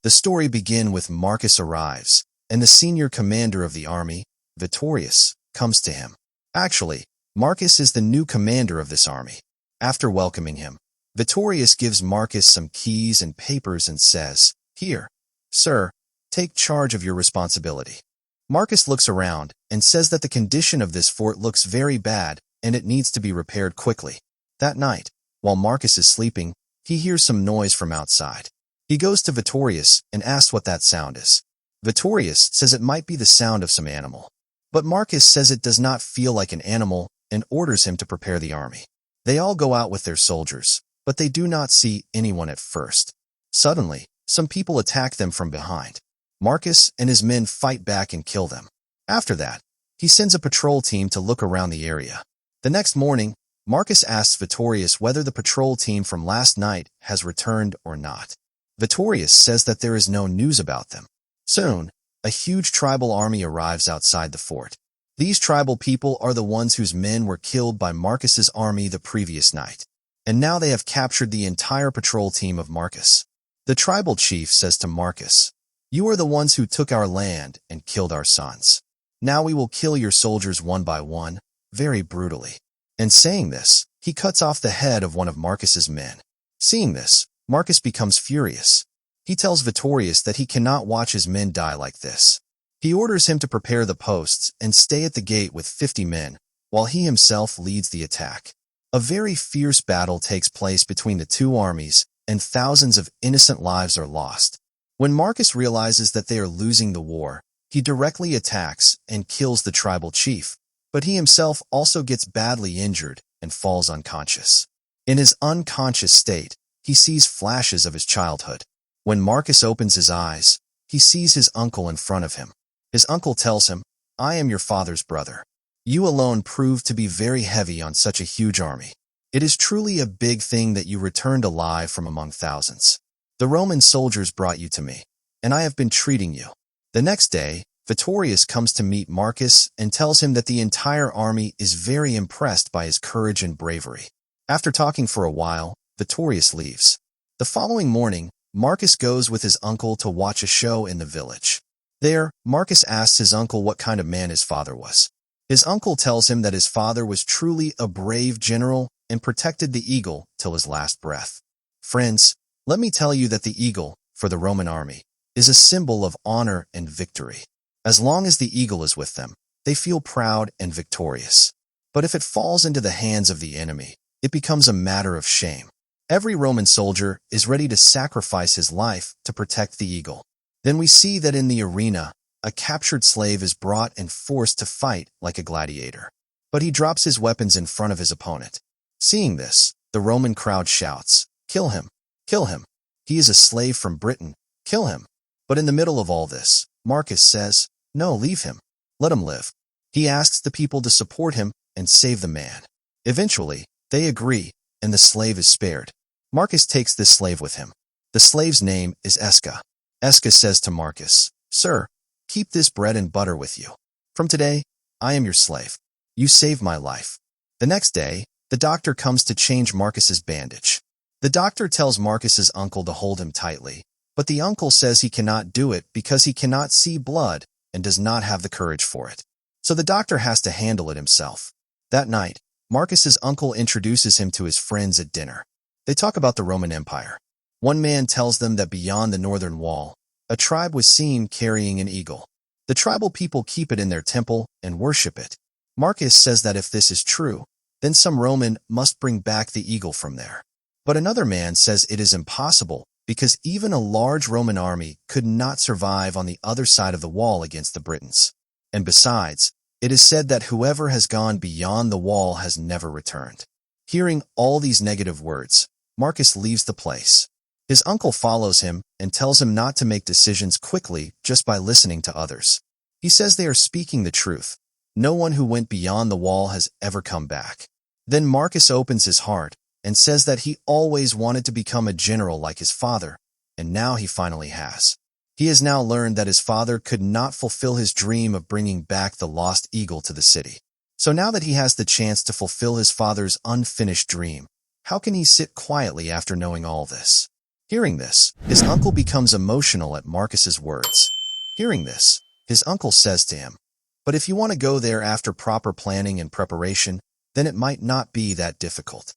The story begins with Marcus arrives, and the senior commander of the army, Vittorius, comes to him. Actually, Marcus is the new commander of this army. After welcoming him, Vittorius gives Marcus some keys and papers and says, "Here, sir, take charge of your responsibility." Marcus looks around and says that the condition of this fort looks very bad and it needs to be repaired quickly. That night, while Marcus is sleeping, he hears some noise from outside. He goes to Vittorius and asks what that sound is. Vittorius says it might be the sound of some animal. But Marcus says it does not feel like an animal and orders him to prepare the army. They all go out with their soldiers, but they do not see anyone at first. Suddenly, some people attack them from behind. Marcus and his men fight back and kill them. After that, he sends a patrol team to look around the area. The next morning, Marcus asks Vittorius whether the patrol team from last night has returned or not. Vittorius says that there is no news about them. Soon, a huge tribal army arrives outside the fort. These tribal people are the ones whose men were killed by Marcus's army the previous night. And now they have captured the entire patrol team of Marcus. The tribal chief says to Marcus, "You are the ones who took our land and killed our sons. Now we will kill your soldiers one by one, very brutally." And saying this, he cuts off the head of one of Marcus's men. Seeing this, Marcus becomes furious. He tells Vittorius that he cannot watch his men die like this. He orders him to prepare the posts and stay at the gate with 50 men, while he himself leads the attack. A very fierce battle takes place between the two armies, and thousands of innocent lives are lost. When Marcus realizes that they are losing the war, he directly attacks and kills the tribal chief, but he himself also gets badly injured and falls unconscious. In his unconscious state, he sees flashes of his childhood. When Marcus opens his eyes, he sees his uncle in front of him. His uncle tells him, "I am your father's brother. You alone proved to be very heavy on such a huge army. It is truly a big thing that you returned alive from among thousands. The Roman soldiers brought you to me, and I have been treating you." The next day, Vittorius comes to meet Marcus and tells him that the entire army is very impressed by his courage and bravery. After talking for a while, Vittorius leaves. The following morning, Marcus goes with his uncle to watch a show in the village. There, Marcus asks his uncle what kind of man his father was. His uncle tells him that his father was truly a brave general and protected the eagle till his last breath. Friends, let me tell you that the eagle, for the Roman army, is a symbol of honor and victory. As long as the eagle is with them, they feel proud and victorious. But if it falls into the hands of the enemy, it becomes a matter of shame. Every Roman soldier is ready to sacrifice his life to protect the eagle. Then we see that in the arena, a captured slave is brought and forced to fight like a gladiator. But he drops his weapons in front of his opponent. Seeing this, the Roman crowd shouts, "Kill him! Kill him! He is a slave from Britain! Kill him!" But in the middle of all this, Marcus says, "No, leave him. Let him live." He asks the people to support him and save the man. Eventually, they agree, and the slave is spared. Marcus takes this slave with him. The slave's name is Esca. Esca says to Marcus, "Sir, keep this bread and butter with you. From today, I am your slave. You saved my life." The next day, the doctor comes to change Marcus's bandage. The doctor tells Marcus's uncle to hold him tightly, but the uncle says he cannot do it because he cannot see blood and does not have the courage for it. So the doctor has to handle it himself. That night, Marcus's uncle introduces him to his friends at dinner. They talk about the Roman Empire. One man tells them that beyond the northern wall, a tribe was seen carrying an eagle. The tribal people keep it in their temple and worship it. Marcus says that if this is true, then some Roman must bring back the eagle from there. But another man says it is impossible because even a large Roman army could not survive on the other side of the wall against the Britons. And besides, it is said that whoever has gone beyond the wall has never returned. Hearing all these negative words, Marcus leaves the place. His uncle follows him and tells him not to make decisions quickly just by listening to others. He says they are speaking the truth. No one who went beyond the wall has ever come back. Then Marcus opens his heart and says that he always wanted to become a general like his father, and now he finally has. He has now learned that his father could not fulfill his dream of bringing back the lost eagle to the city. So now that he has the chance to fulfill his father's unfinished dream, how can he sit quietly after knowing all this? Hearing this, his uncle becomes emotional at Marcus's words. Hearing this, his uncle says to him, "But if you want to go there after proper planning and preparation, then it might not be that difficult."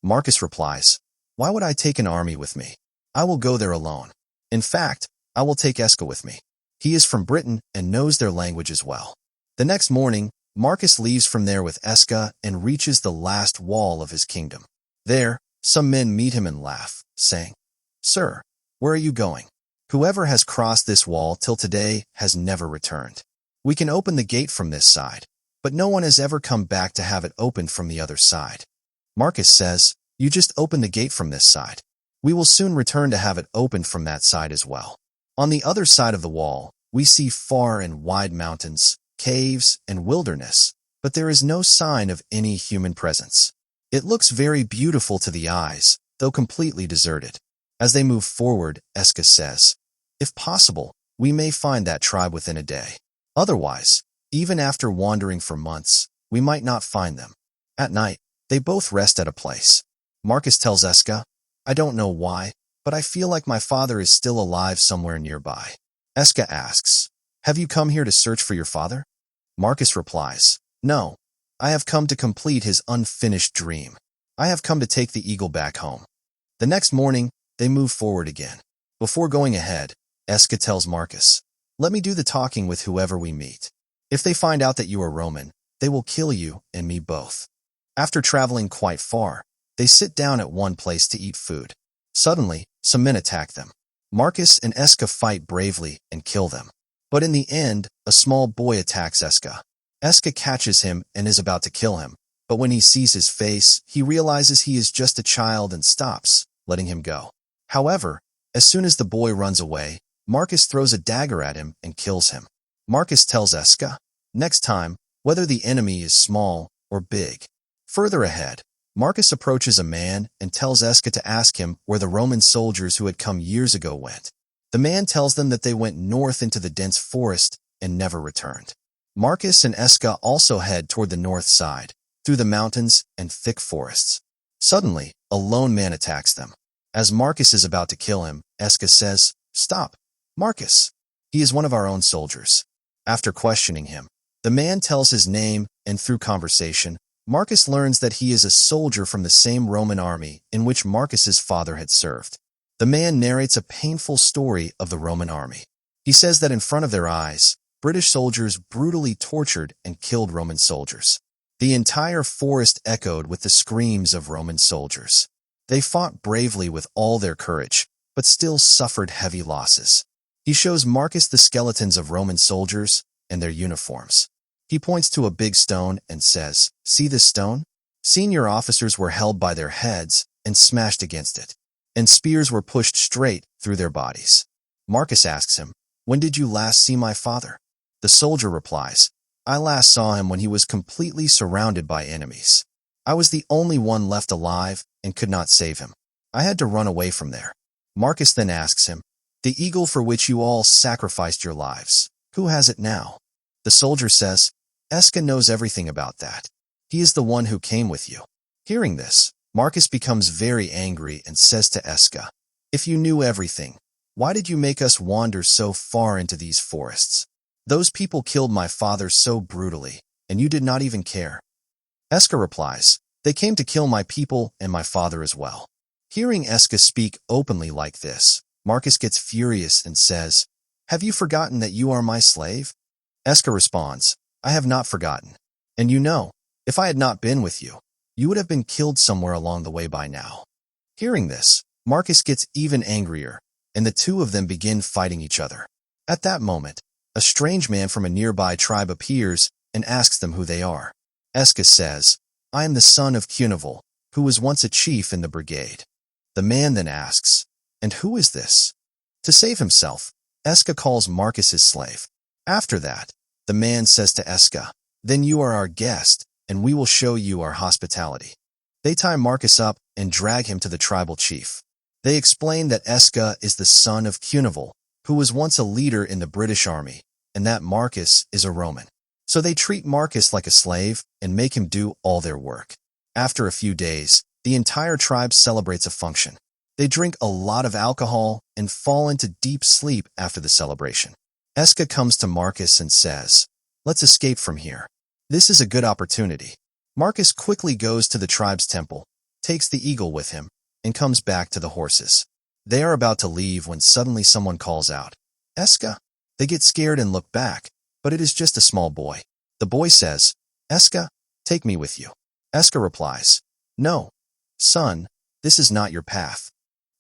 Marcus replies, "Why would I take an army with me? I will go there alone. In fact, I will take Eska with me. He is from Britain and knows their language as well." The next morning, Marcus leaves from there with Eska and reaches the last wall of his kingdom. There, some men meet him and laugh, saying, "Sir, where are you going? Whoever has crossed this wall till today has never returned. We can open the gate from this side, but no one has ever come back to have it opened from the other side." Marcus says, "You just open the gate from this side. We will soon return to have it opened from that side as well." On the other side of the wall, we see far and wide mountains, caves, and wilderness, but there is no sign of any human presence. It looks very beautiful to the eyes, though completely deserted. As they move forward, Eska says, "If possible, we may find that tribe within a day. Otherwise, even after wandering for months, we might not find them." At night, they both rest at a place. Marcus tells Eska, "I don't know why, but I feel like my father is still alive somewhere nearby." Eska asks, "Have you come here to search for your father?" Marcus replies, "No, I have come to complete his unfinished dream. I have come to take the eagle back home." The next morning, they move forward again. Before going ahead, Eska tells Marcus, "Let me do the talking with whoever we meet. If they find out that you are Roman, they will kill you and me both." After traveling quite far, they sit down at one place to eat food. Suddenly, some men attack them. Marcus and Eska fight bravely and kill them. But in the end, a small boy attacks Eska. Eska catches him and is about to kill him, but when he sees his face, he realizes he is just a child and stops, letting him go. However, as soon as the boy runs away, Marcus throws a dagger at him and kills him. Marcus tells Eska, "Next time, whether the enemy is small or big." Further ahead, Marcus approaches a man and tells Eska to ask him where the Roman soldiers who had come years ago went. The man tells them that they went north into the dense forest and never returned. Marcus and Eska also head toward the north side, through the mountains and thick forests. Suddenly, a lone man attacks them. As Marcus is about to kill him, Eska says, "Stop, Marcus. He is one of our own soldiers." After questioning him, the man tells his name, and through conversation, Marcus learns that he is a soldier from the same Roman army in which Marcus's father had served. The man narrates a painful story of the Roman army. He says that in front of their eyes, British soldiers brutally tortured and killed Roman soldiers. The entire forest echoed with the screams of Roman soldiers. They fought bravely with all their courage, but still suffered heavy losses. He shows Marcus the skeletons of Roman soldiers and their uniforms. He points to a big stone and says, "See this stone? Senior officers were held by their heads and smashed against it, and spears were pushed straight through their bodies." Marcus asks him, "When did you last see my father?" The soldier replies, "I last saw him when he was completely surrounded by enemies. I was the only one left alive and could not save him. I had to run away from there." Marcus then asks him, "The eagle for which you all sacrificed your lives, who has it now?" The soldier says, "Eska knows everything about that. He is the one who came with you." Hearing this, Marcus becomes very angry and says to Eska, "If you knew everything, why did you make us wander so far into these forests? Those people killed my father so brutally, and you did not even care." Eska replies, "They came to kill my people and my father as well." Hearing Eska speak openly like this, Marcus gets furious and says, "Have you forgotten that you are my slave?" Eska responds, "I have not forgotten. And you know, if I had not been with you, you would have been killed somewhere along the way by now." Hearing this, Marcus gets even angrier, and the two of them begin fighting each other. At that moment, a strange man from a nearby tribe appears and asks them who they are. Eska says, "I am the son of Cunival, who was once a chief in the brigade." The man then asks, "And who is this?" To save himself, Eska calls Marcus his slave. After that, the man says to Eska, "Then you are our guest, and we will show you our hospitality." They tie Marcus up and drag him to the tribal chief. They explain that Eska is the son of Cunival, who was once a leader in the British army, and that Marcus is a Roman. So they treat Marcus like a slave and make him do all their work. After a few days, the entire tribe celebrates a function. They drink a lot of alcohol and fall into deep sleep after the celebration. Eska comes to Marcus and says, "Let's escape from here. This is a good opportunity." Marcus quickly goes to the tribe's temple, takes the eagle with him, and comes back to the horses. They are about to leave when suddenly someone calls out, "Eska?" They get scared and look back, but it is just a small boy. The boy says, "Eska, take me with you." Eska replies, "No, son, this is not your path."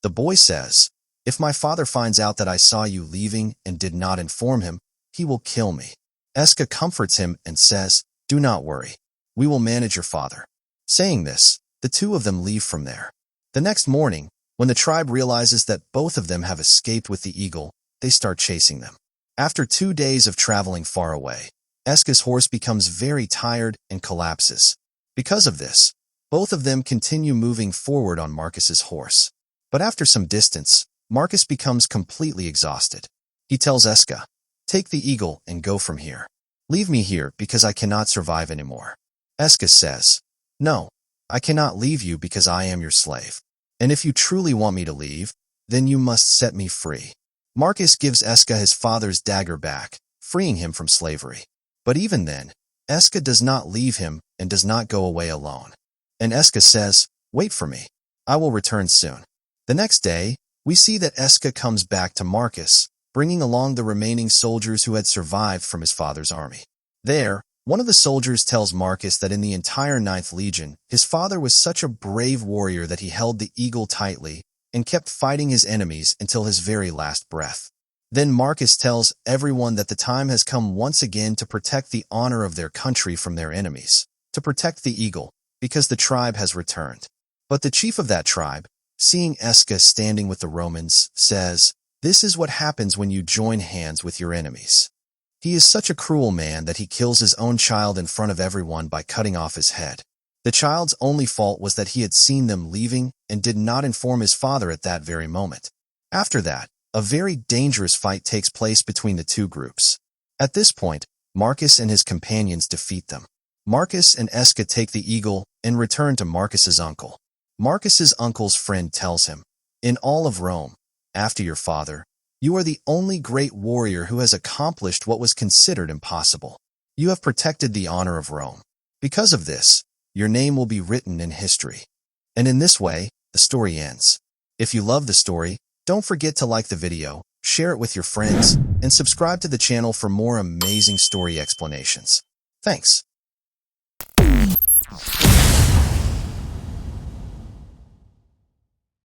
The boy says, "If my father finds out that I saw you leaving and did not inform him, he will kill me." Eska comforts him and says, "Do not worry. We will manage your father." Saying this, the two of them leave from there. The next morning, when the tribe realizes that both of them have escaped with the eagle, they start chasing them. After 2 days of traveling far away, Eska's horse becomes very tired and collapses. Because of this, both of them continue moving forward on Marcus's horse. But after some distance, Marcus becomes completely exhausted. He tells Eska, "Take the eagle and go from here. Leave me here because I cannot survive anymore." Eska says, "No, I cannot leave you because I am your slave. And if you truly want me to leave, then you must set me free." Marcus gives Eska his father's dagger back, freeing him from slavery. But even then, Eska does not leave him and does not go away alone. And Eska says, "Wait for me. I will return soon." The next day, we see that Eska comes back to Marcus, bringing along the remaining soldiers who had survived from his father's army. There, one of the soldiers tells Marcus that in the entire 9th Legion, his father was such a brave warrior that he held the eagle tightly and kept fighting his enemies until his very last breath. Then Marcus tells everyone that the time has come once again to protect the honor of their country from their enemies, to protect the eagle, because the tribe has returned. But the chief of that tribe, seeing Eska standing with the Romans, says, "This is what happens when you join hands with your enemies." He is such a cruel man that he kills his own child in front of everyone by cutting off his head. The child's only fault was that he had seen them leaving and did not inform his father at that very moment. After that, a very dangerous fight takes place between the two groups. At this point, Marcus and his companions defeat them. Marcus and Eska take the eagle and return to Marcus's uncle. Marcus's uncle's friend tells him, "In all of Rome, after your father, you are the only great warrior who has accomplished what was considered impossible. You have protected the honor of Rome. Because of this, your name will be written in history." And in this way, the story ends. If you love the story, don't forget to like the video, share it with your friends, and subscribe to the channel for more amazing story explanations. Thanks.